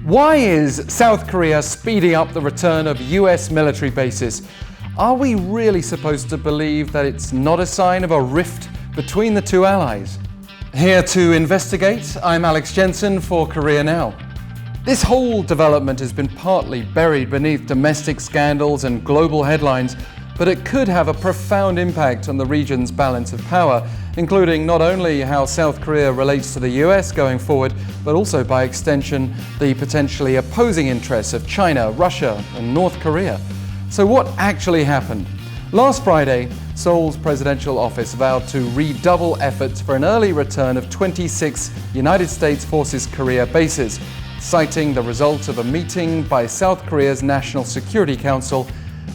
Why is South Korea speeding up the return of US military bases? Are we really supposed to believe that it's not a sign of a rift between the two allies? Here to investigate, I'm Alex Jensen for Korea Now. This whole development has been partly buried beneath domestic scandals and global headlines, but it could have a profound impact on the region's balance of power, including not only how South Korea relates to the US going forward, but also by extension the potentially opposing interests of China, Russia and North Korea. So what actually happened? Last Friday, Seoul's presidential office vowed to redouble efforts for an early return of 26 United States Forces Korea bases, citing the results of a meeting by South Korea's National Security Council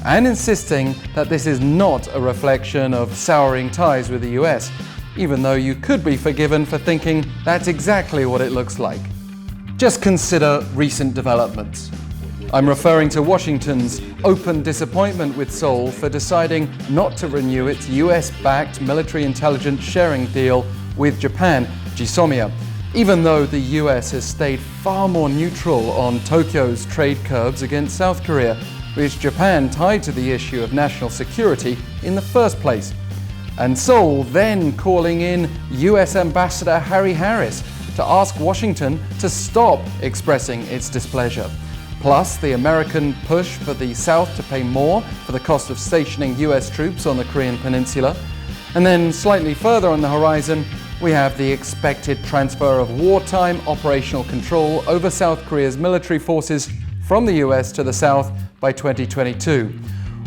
and insisting that this is not a reflection of souring ties with the US, even though you could be forgiven for thinking that's exactly what it looks like. Just consider recent developments. I'm referring to Washington's open disappointment with Seoul for deciding not to renew its US-backed military intelligence sharing deal with Japan, GSOMIA, even though the US has stayed far more neutral on Tokyo's trade curbs against South Korea, which Japan tied to the issue of national security in the first place. And Seoul then calling in US Ambassador Harry Harris to ask Washington to stop expressing its displeasure. Plus, the American push for the South to pay more for the cost of stationing US troops on the Korean peninsula. And then slightly further on the horizon, we have the expected transfer of wartime operational control over South Korea's military forces from the US to the South by 2022.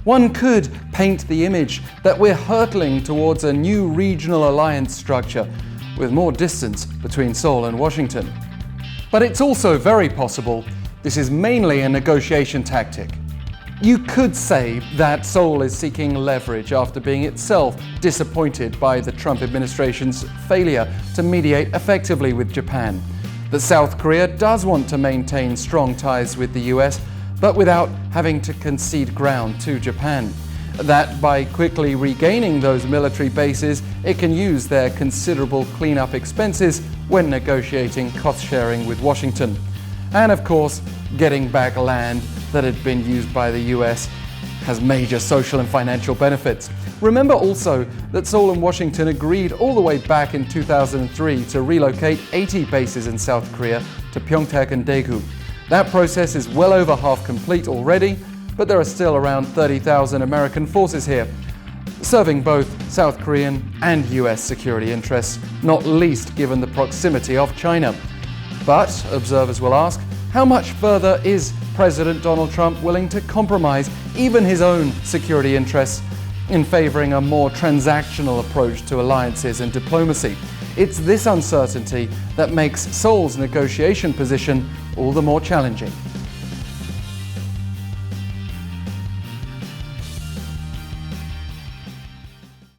One could paint the image that we're hurtling towards a new regional alliance structure with more distance between Seoul and Washington. But it's also very possible this is mainly a negotiation tactic. You could say that Seoul is seeking leverage after being itself disappointed by the Trump administration's failure to mediate effectively with Japan. That South Korea does want to maintain strong ties with the US, but without having to concede ground to Japan. That by quickly regaining those military bases, it can use their considerable cleanup expenses when negotiating cost sharing with Washington. And of course, getting back land that had been used by the US has major social and financial benefits. Remember also that Seoul and Washington agreed all the way back in 2003 to relocate 80 bases in South Korea to Pyeongtaek and Daegu. That process is well over half complete already, but there are still around 30,000 American forces here, serving both South Korean and US security interests, not least given the proximity of China. But, observers will ask, how much further is President Donald Trump willing to compromise even his own security interests in favoring a more transactional approach to alliances and diplomacy? It's this uncertainty that makes Seoul's negotiation position all the more challenging.